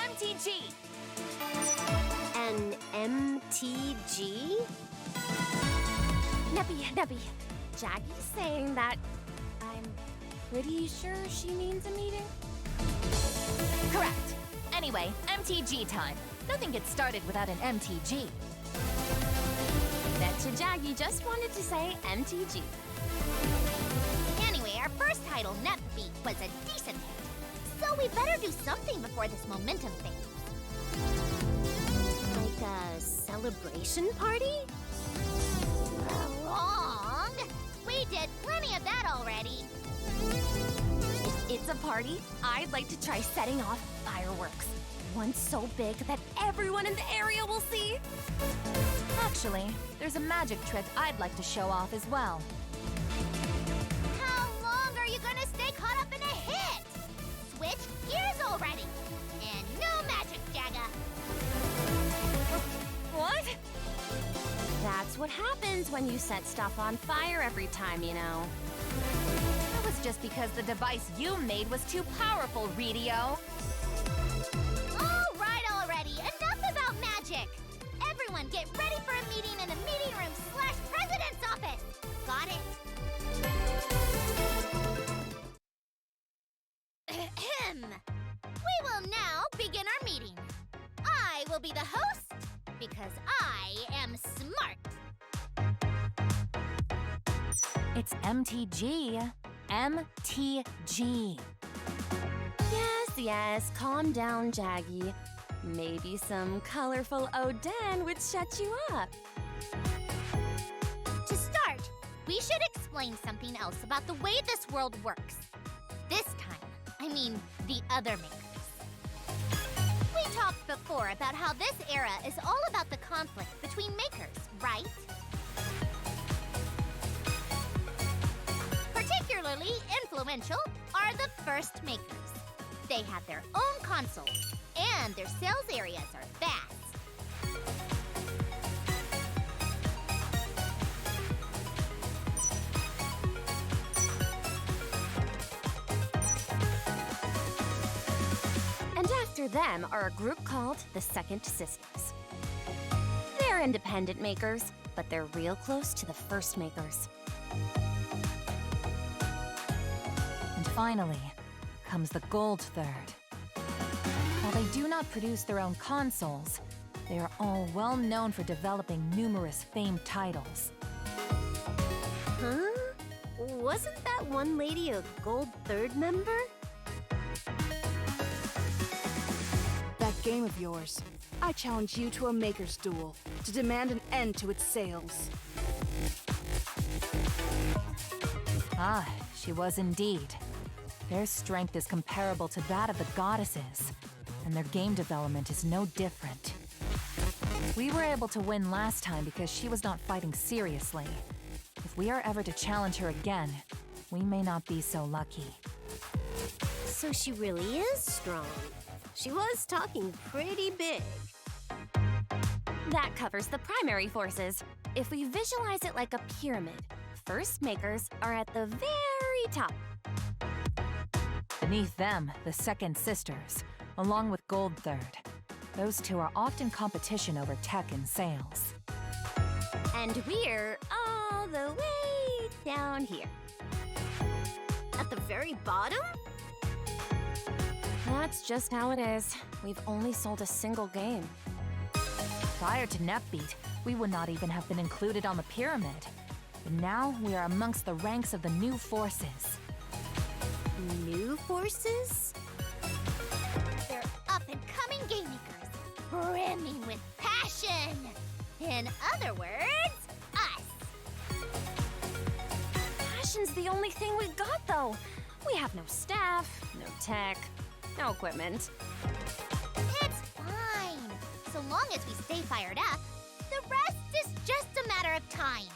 MTG! An MTG? Neppy, Jaggy's saying that I'm pretty sure she means a meeting? Correct. Anyway, MTG time. Nothing gets started without an MTG. Betcha Jaggy just wanted to say MTG. Anyway, our first title, Nepbeat, was a decent hit. So we better do something before this momentum fades. Like a celebration party? Wrong! We did plenty of that already. If it's a party, I'd like to try setting off fireworks. One so big that everyone in the area will see. Actually, there's a magic trick I'd like to show off as well. How long are you gonna stay caught up in a hit? Switch gears already! And no magic, Jagga! What? That's what happens when you set stuff on fire every time, you know. That was just because the device you made was too powerful, Redio. All right already! Enough about magic! Everyone get ready for a meeting in the meeting room / president's office! Got it? Ahem. We will now begin our meeting. I will be the host because I am smart. It's MTG. MTG. Yes, calm down, Jaggy. Maybe some colorful Oden would shut you up. To start, we should explain something else about the way this world works. This time, I mean the other makers. We talked before about how this era is all about the conflict between makers, right? Particularly influential are the first makers. They have their own consoles, and their sales areas are vast. And after them are a group called the Second Sisters. They're independent makers, but they're real close to the first makers. And finally comes the Gold Third. While they do not produce their own consoles, they are all well known for developing numerous famed titles. Huh? Wasn't that one lady a Gold Third member? That game of yours. I challenge you to a maker's duel to demand an end to its sales. Ah, she was indeed. Their strength is comparable to that of the goddesses, and their game development is no different. We were able to win last time because she was not fighting seriously. If we are ever to challenge her again, we may not be so lucky. So she really is strong. She was talking pretty big. That covers the primary forces. If we visualize it like a pyramid, first makers are at the very top. Beneath them, the Second Sisters, along with Gold Third. Those two are often competition over tech and sales. And we're all the way down here. At the very bottom? That's just how it is. We've only sold a single game. Prior to Nepbeat, we would not even have been included on the pyramid. But now we are amongst the ranks of the new forces. New forces? They're up-and-coming game makers, brimming with passion. In other words, us. Passion's the only thing we got, though. We have no staff, no tech, no equipment. It's fine. So long as we stay fired up, the rest is just a matter of time.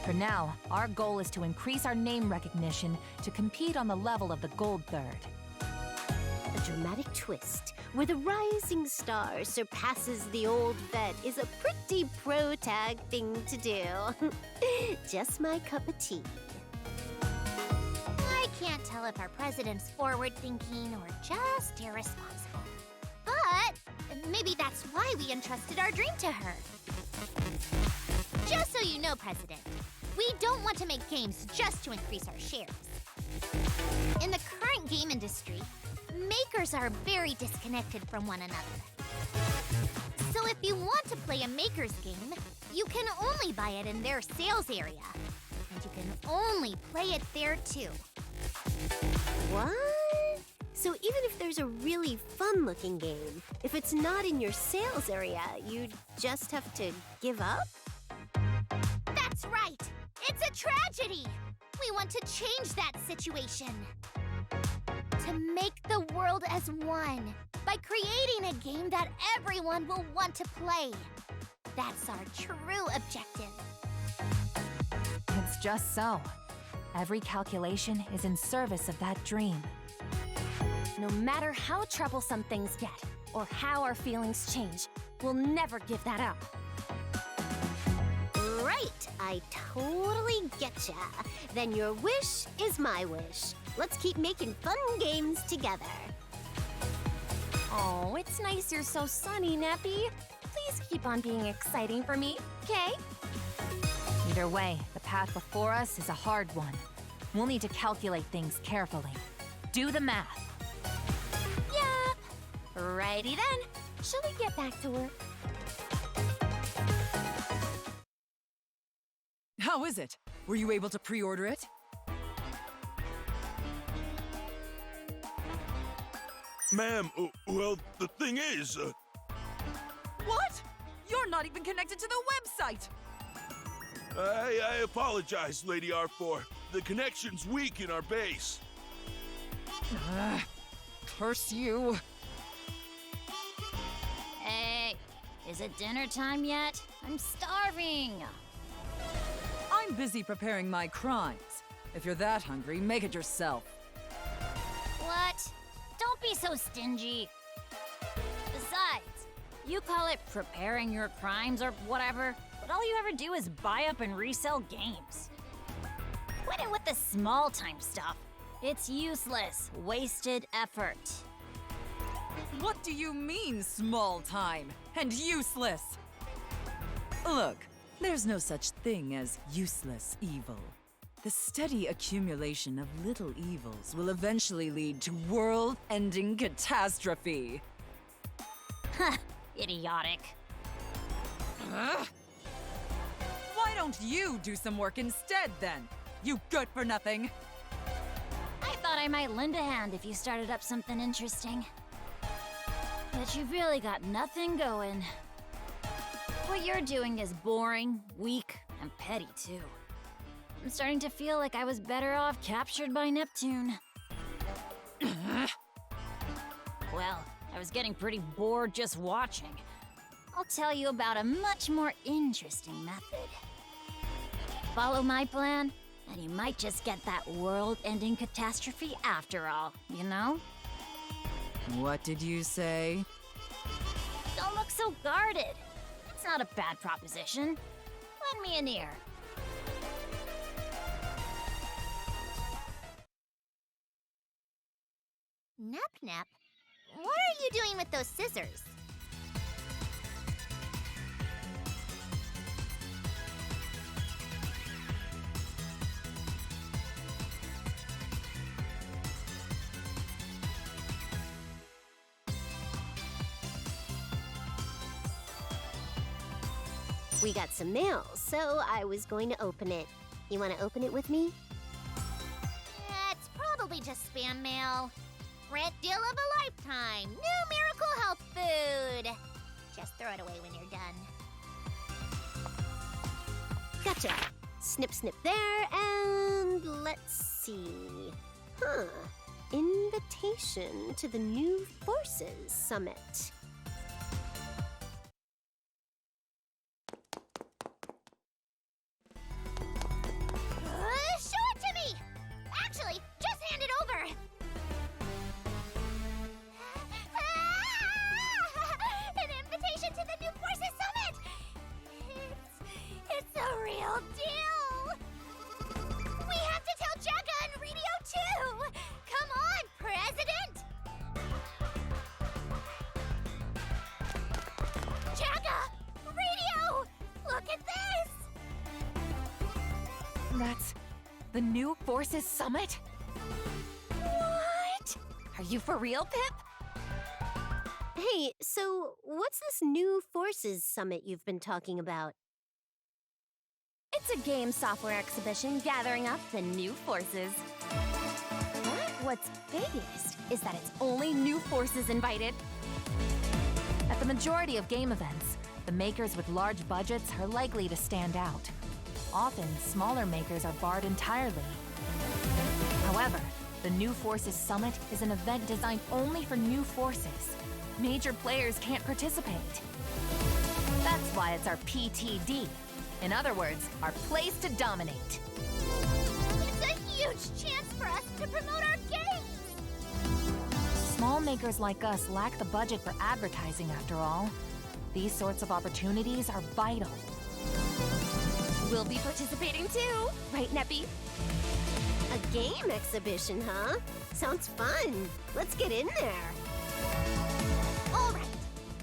For now, our goal is to increase our name recognition to compete on the level of the Gold Third. A dramatic twist where the rising star surpasses the old vet is a pretty pro-tag thing to do. Just my cup of tea. I can't tell if our president's forward-thinking or just irresponsible. maybe that's why we entrusted our dream to her. Just so you know, President, we don't want to make games just to increase our shares. In the current game industry, makers are very disconnected from one another. So if you want to play a maker's game, you can only buy it in their sales area. And you can only play it there too. What? So even if there's a really fun-looking game, if it's not in your sales area, you just have to give up? That's right! It's a tragedy! We want to change that situation. To make the world as one, by creating a game that everyone will want to play. That's our true objective. It's just so. Every calculation is in service of that dream. No matter how troublesome things get, or how our feelings change, we'll never give that up. Right, I totally getcha. Then your wish is my wish. Let's keep making fun games together. Oh, it's nice you're so sunny, Neppy. Please keep on being exciting for me, okay? Either way, the path before us is a hard one. We'll need to calculate things carefully. Do the math. Yep. Righty then. Shall we get back to work? How is it? Were you able to pre-order it? Ma'am, well, the thing is, What? You're not even connected to the website! I apologize, Lady R4. The connection's weak in our base. Curse you. Hey, is it dinner time yet? I'm starving. I'm busy preparing my crimes. If you're that hungry, make it yourself. What? Don't be so stingy. Besides, you call it preparing your crimes or whatever, but all you ever do is buy up and resell games. Quit it with the small-time stuff. It's useless, wasted effort. What do you mean, small time and useless? Look, there's no such thing as useless evil. The steady accumulation of little evils will eventually lead to world-ending catastrophe. Huh, idiotic. Ugh. Why don't you do some work instead, then? You good-for-nothing! I thought I might lend a hand if you started up something interesting. But you've really got nothing going. What you're doing is boring, weak, and petty, too. I'm starting to feel like I was better off captured by Neptune. Well, I was getting pretty bored just watching. I'll tell you about a much more interesting method. Follow my plan, and you might just get that world-ending catastrophe after all, you know? What did you say? Don't look so guarded. It's not a bad proposition. Lend me an ear. Nep, what are you doing with those scissors? We got some mail, so I was going to open it. You want to open it with me? It's probably just spam mail. Rent deal of a lifetime. New miracle health food. Just throw it away when you're done. Gotcha. Snip, snip there, and let's see. Huh. Invitation to the New Forces Summit. Show it to me! Actually, just hand it over. An invitation to the New Forces Summit! It's a real deal! We have to tell Jagga and Radio too! Come on, President! That's the New Forces Summit? What? Are you for real, Pip? Hey, so what's this New Forces Summit you've been talking about? It's a game software exhibition gathering up the new forces. But what's biggest is that it's only new forces invited. At the majority of game events, the makers with large budgets are likely to stand out. Often, smaller makers are barred entirely. However, the New Forces Summit is an event designed only for new forces. Major players can't participate. That's why it's our PTD. In other words, our place to dominate. It's a huge chance for us to promote our games! Small makers like us lack the budget for advertising, after all. These sorts of opportunities are vital. We'll be participating too, right, Neppy? A game exhibition, huh? Sounds fun. Let's get in there. All right,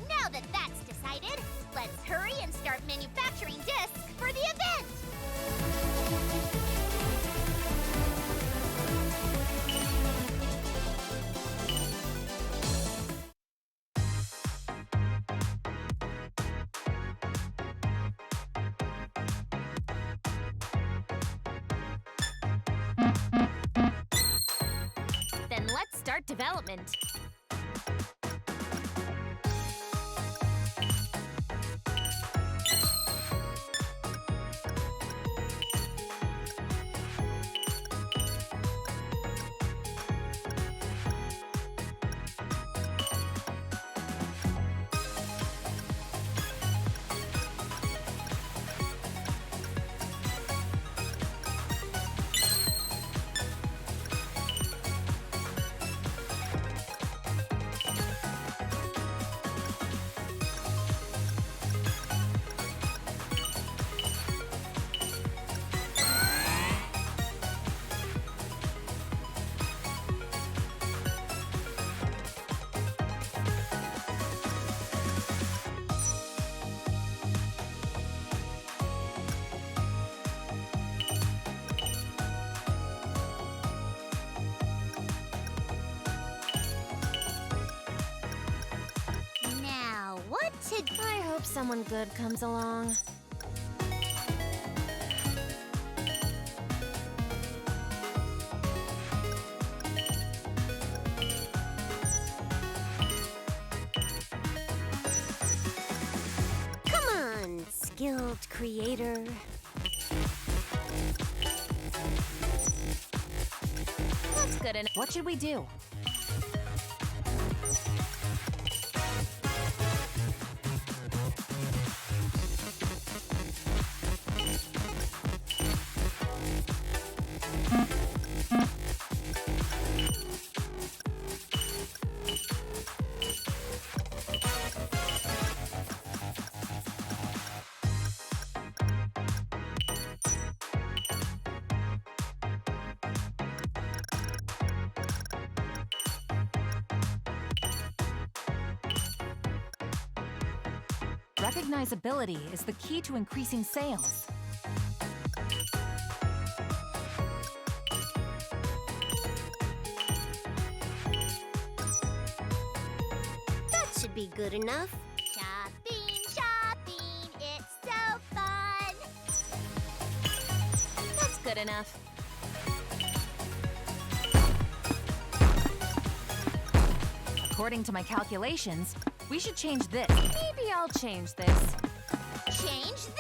now that that's decided, let's hurry and start manufacturing discs for the event! Then let's start development. Now, what to... I hope someone good comes along. Come on, skilled creator. That's good enough. What should we do? Recognizability is the key to increasing sales. That should be good enough. Shopping, shopping, it's so fun! That's good enough. According to my calculations, we should change this. Maybe I'll change this. Change this!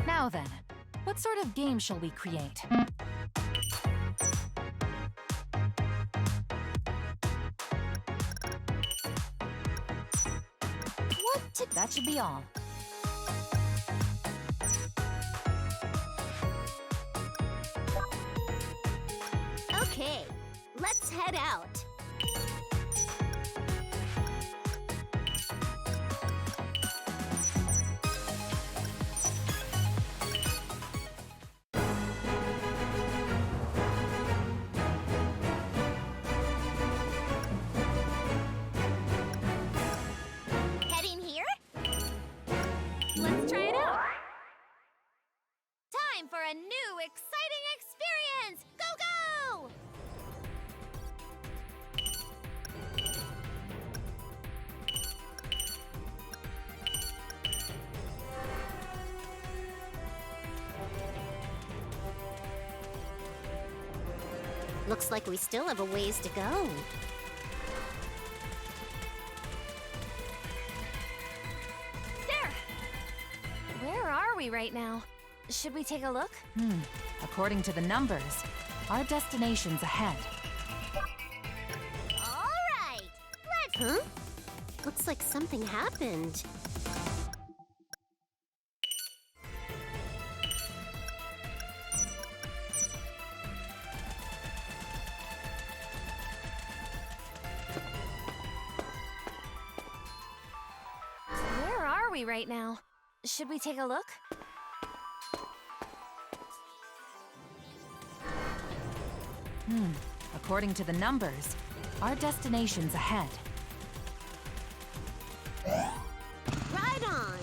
Now then, what sort of game shall we create? What to... That should be all. Okay, let's head out. Heading here? Let's try it out. Time for a new, exciting experience! Go, go! Looks like we still have a ways to go. There! Where are we right now? Should we take a look? According to the numbers, our destination's ahead. All right, let's... Huh? Looks like something happened. Where are we right now? Should we take a look? According to the numbers, our destination's ahead. Right on.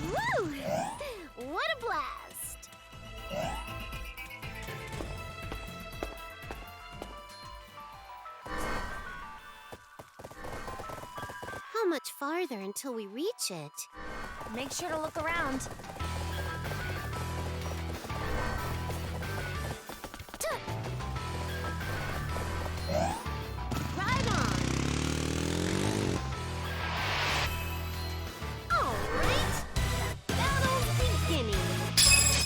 Woo! What a blast! How much farther until we reach it? Make sure to look around. Right on! All right, the battle's beginning.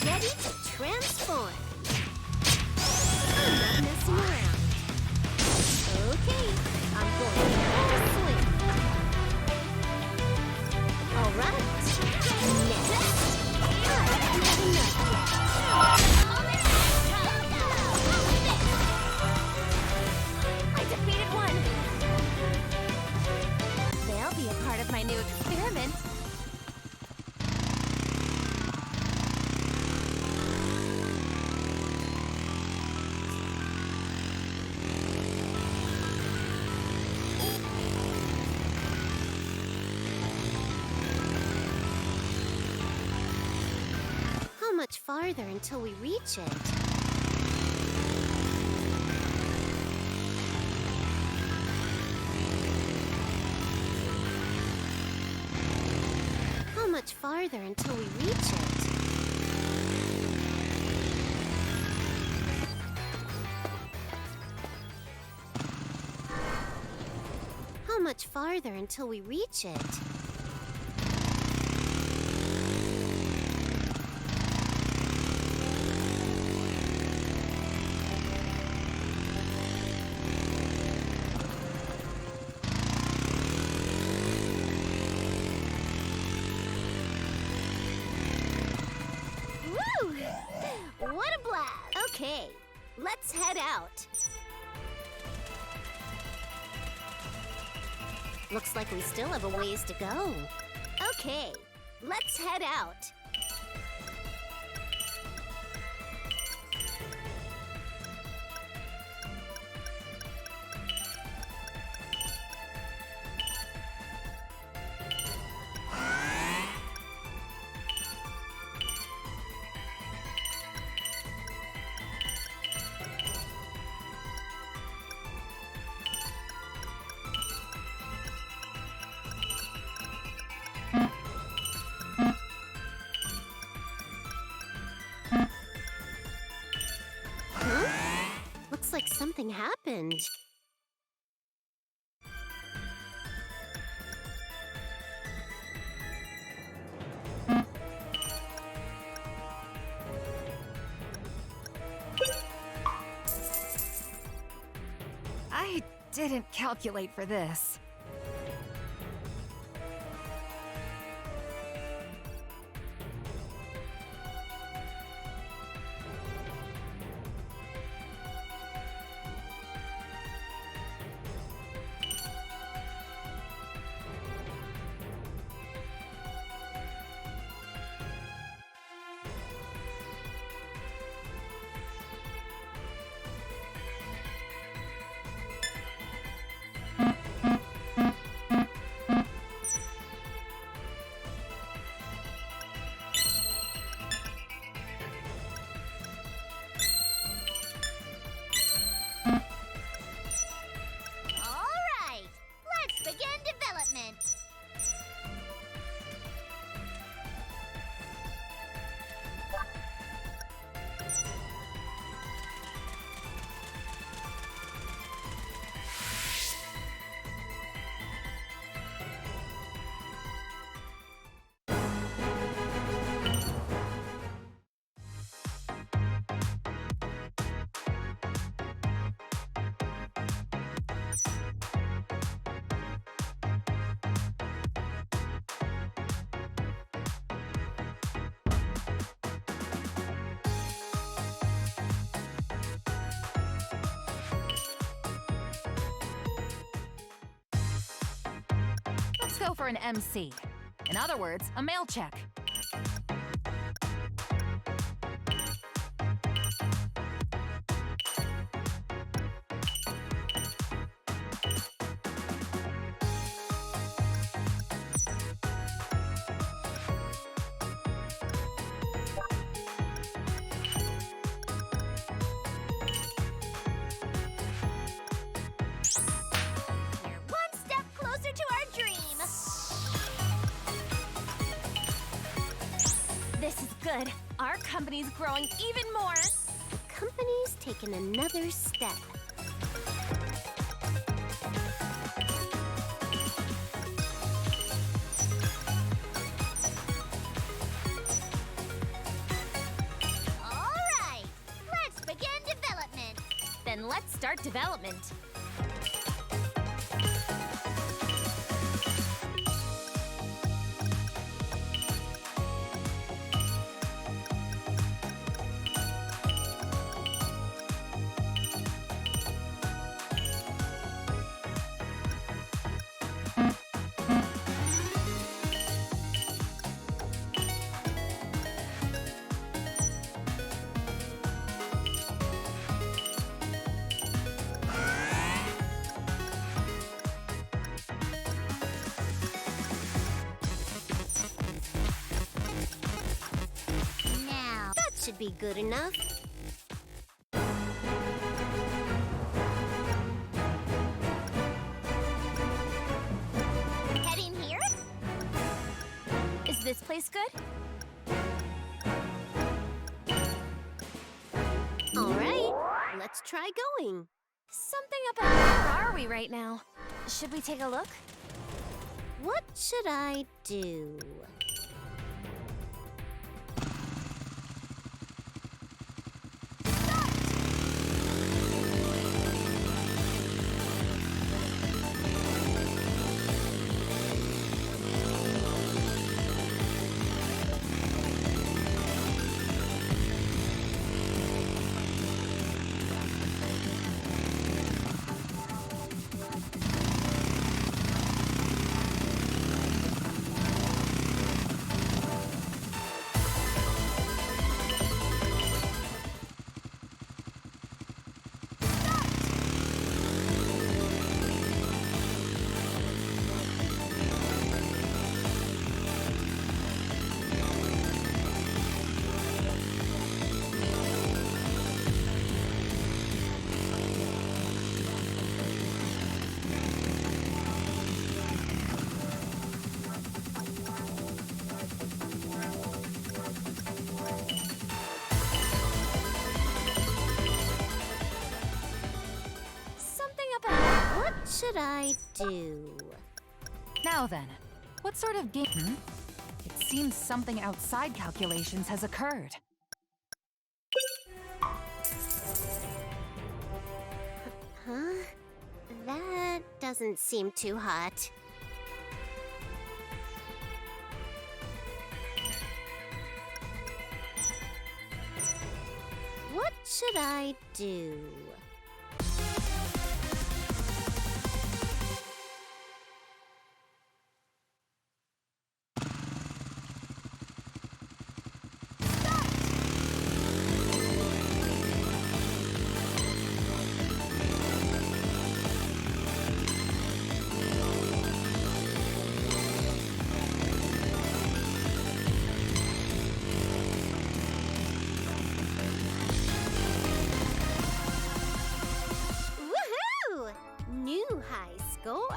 Ready to transform. I'm not messing around. Okay, I'm going full swing. All right, next. I haven't had enough I defeated one! They'll be a part of my new experiment. How much farther until we reach it? How much farther until we reach it? How much farther until we reach it? Woo! What a blast! Okay, let's head out. Looks like we still have a ways to go. Okay, let's head out. Looks like something happened. didn't calculate for this. All right, let's begin development. Let's go for an MC. In other words, a mail check. We're one step closer to our dream. This is good. Our company's growing even more. The company's taken another step. All right, let's begin development. Then let's start development. Now, That should be good enough. heading here? Is this place good? All right, let's try going. Something about where are we right now? Should we take a look? What should I do? should I do? Now then, what sort of game? It seems something outside calculations has occurred. Huh? That doesn't seem too hot. What should I do? Woohoo! New high score.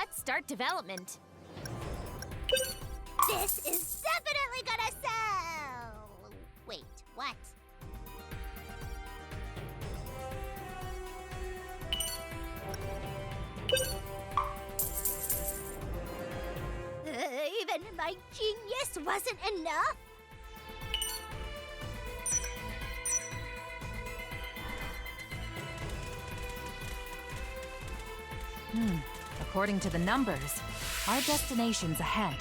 let's start development. This is definitely gonna sell! Wait, what? Even my genius wasn't enough? According to the numbers, our destination's ahead.